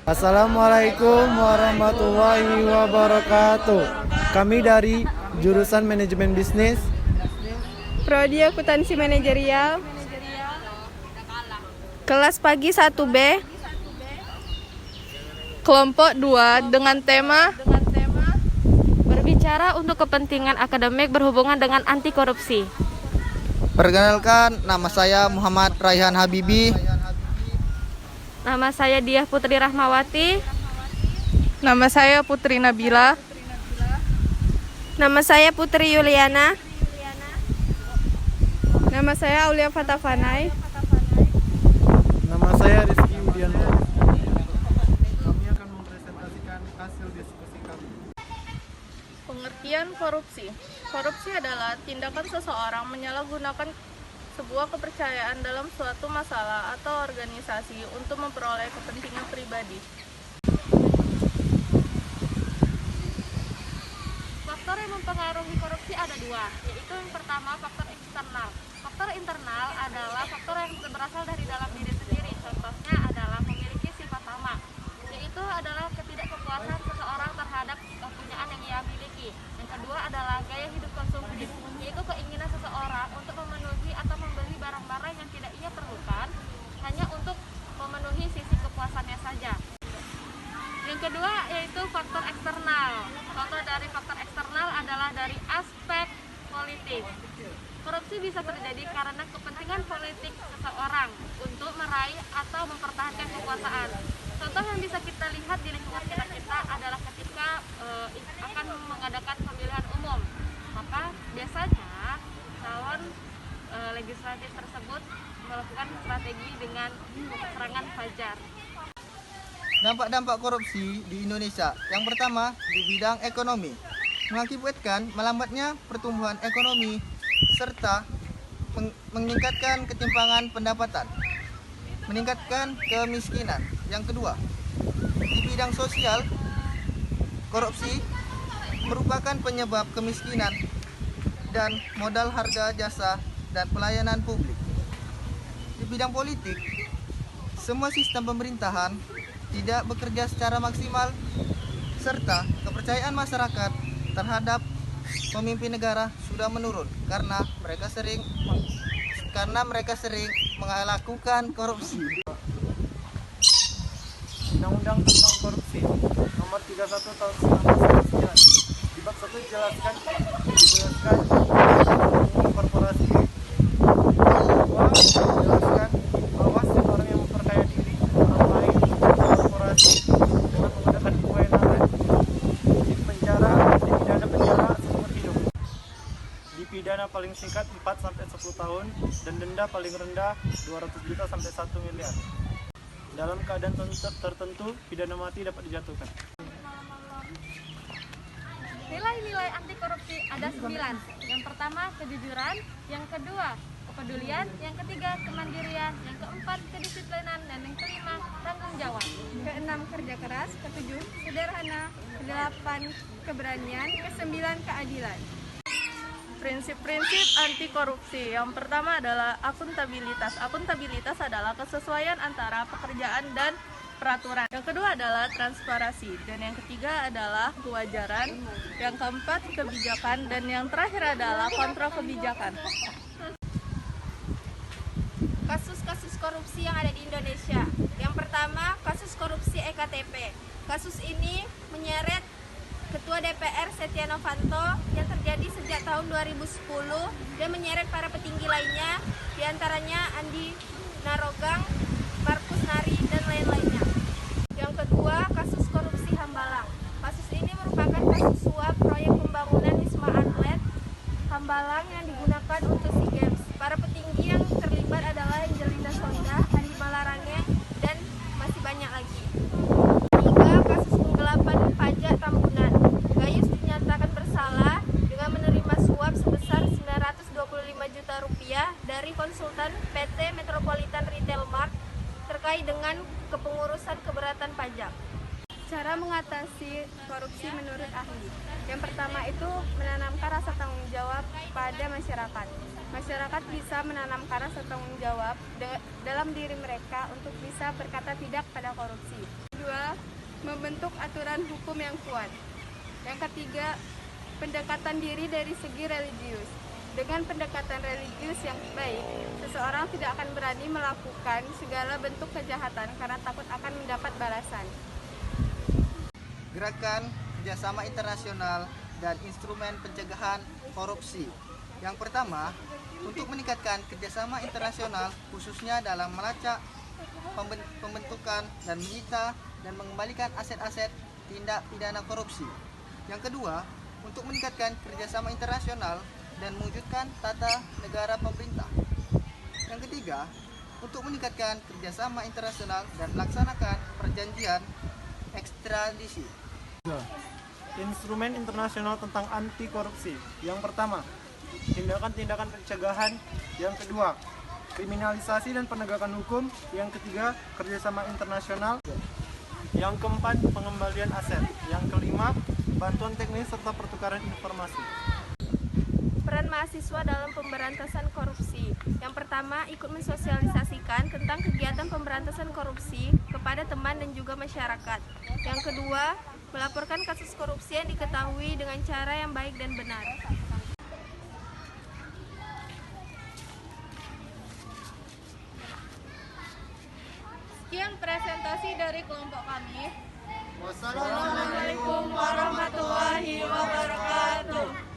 Assalamualaikum warahmatullahi wabarakatuh. Kami dari jurusan Manajemen Bisnis, Prodi Akuntansi Manajerial, kelas pagi 1B, kelompok 2 dengan tema berbicara untuk kepentingan akademik berhubungan dengan anti korupsi. Perkenalkan, nama saya Muhammad Raihan Habibi. Nama saya Diah Putri Rahmawati. Nama saya Putri Nabila. Nama saya Putri Yuliana. Nama saya Aulia Fatafanai. nama saya Rizky Widianto. Kami akan mempresentasikan hasil diskusi kami. Pengertian korupsi. Korupsi adalah tindakan seseorang menyalahgunakan sebuah kepercayaan dalam suatu masalah atau organisasi untuk memperoleh kepentingan pribadi. Faktor yang mempengaruhi korupsi ada dua, yaitu yang pertama faktor eksternal. Faktor internal adalah faktor yang berasal dari dalam diri sendiri. Contohnya adalah memiliki sifat tamak, yaitu adalah ketidakpuasan seseorang terhadap kepunyaan yang ia miliki. Yang kedua adalah gaya hidup konsumtif, yaitu keinginan seseorang untuk memenuhi atau membeli barang-barang yang tidak ia perlukan hanya untuk memenuhi sisi kepuasannya saja. Yang kedua yaitu faktor eksternal. Contoh dari faktor eksternal adalah dari aspek politik. Korupsi bisa terjadi karena kepentingan politik seseorang untuk meraih atau mempertahankan kekuasaan. Contoh yang bisa kita lihat di lingkungan kita adalah ketika akan mengadakan pemilihan umum. Maka biasanya calon legislatif tersebut melakukan strategi dengan serangan fajar. Dampak-dampak korupsi di Indonesia. Yang pertama, di bidang ekonomi. Mengakibatkan melambatnya pertumbuhan ekonomi serta meningkatkan ketimpangan pendapatan, meningkatkan kemiskinan. Yang kedua, di bidang sosial, korupsi merupakan penyebab kemiskinan dan modal harga jasa dan pelayanan publik. Di bidang politik, semua sistem pemerintahan tidak bekerja secara maksimal serta kepercayaan masyarakat terhadap pemimpin negara sudah menurun karena mereka sering melakukan korupsi. Undang-Undang tentang Korupsi Nomor 31 Tahun 1999. Di bab 1 dijelaskan korporasi. Kedua, dijelaskan bahwa setiap orang yang memperkaya diri orang lain korporasi dengan menggunakan kewenangan dipidana penjara seumur hidup. Dipidana paling singkat 4 sampai 10 tahun dan denda paling rendah 200 juta sampai 1 miliar. Dalam keadaan tertentu, pidana mati dapat dijatuhkan. Nilai-nilai anti korupsi ada 9. Yang pertama kejujuran, yang kedua kepedulian, yang ketiga kemandirian, yang keempat kedisiplinan, dan yang kelima tanggung jawab. Keenam kerja keras, ketujuh sederhana, kedelapan keberanian, kesembilan keadilan. Prinsip-prinsip anti korupsi. Yang pertama adalah akuntabilitas. Akuntabilitas adalah kesesuaian antara pekerjaan dan peraturan. Yang kedua adalah transparansi, dan yang ketiga adalah kewajaran. Yang keempat kebijakan, dan yang terakhir adalah kontrol kebijakan. Kasus-kasus korupsi yang ada di Indonesia. Yang pertama, kasus korupsi EKTP. Kasus ini menyeret Ketua DPR Setia Novanto yang terjadi sejak tahun 2010 dan menyeret para petinggi lainnya, diantaranya Andi Narogong, Markus Nari, dan lain-lainnya. Yang kedua, kasus korupsi Hambalang. Kasus ini merupakan kasus suap proyek pembangunan Wisma Atlet Hambalang yang digunakan untuk SEA Games. Para petinggi yang terlibat adalah Angelina Sonda, Andi Malarangeng, dan masih banyak lagi. Ketiga, kasus penggelapan pajak Tambunan. Gayus dinyatakan bersalah dengan menerima suap sebesar 925 juta rupiah dari konsultan PT Metropolitan Retail Mart terkait dengan kepengurusan keberatan pajak. Cara mengatasi korupsi menurut ahli. Yang pertama itu menanamkan rasa tanggung jawab pada masyarakat. Masyarakat bisa menanamkan rasa tanggung jawab dalam diri mereka untuk bisa berkata tidak pada korupsi. Kedua, membentuk aturan hukum yang kuat. Yang ketiga, pendekatan diri dari segi religius. Dengan pendekatan religius yang baik, seseorang tidak akan berani melakukan segala bentuk kejahatan karena takut akan mendapat balasan. Gerakan kerjasama internasional dan instrumen pencegahan korupsi. Yang pertama, untuk meningkatkan kerjasama internasional khususnya dalam melacak, pembentukan dan menyita dan mengembalikan aset-aset tindak pidana korupsi. Yang kedua, untuk meningkatkan kerjasama internasional dan mewujudkan tata negara pemerintah. Yang ketiga, untuk meningkatkan kerjasama internasional dan melaksanakan perjanjian ekstradisi. Instrumen internasional tentang anti korupsi. Yang pertama, tindakan-tindakan pencegahan. Yang kedua, kriminalisasi dan penegakan hukum. Yang ketiga, kerjasama internasional. Yang keempat, pengembalian aset. Yang kelima, bantuan teknis serta pertukaran informasi. Peran mahasiswa dalam pemberantasan korupsi. Yang pertama, ikut mensosialisasikan tentang kegiatan pemberantasan korupsi kepada teman dan juga masyarakat. Yang kedua, melaporkan kasus korupsi yang diketahui dengan cara yang baik dan benar. Sekian presentasi dari kelompok kami. Wassalamualaikum warahmatullahi wabarakatuh.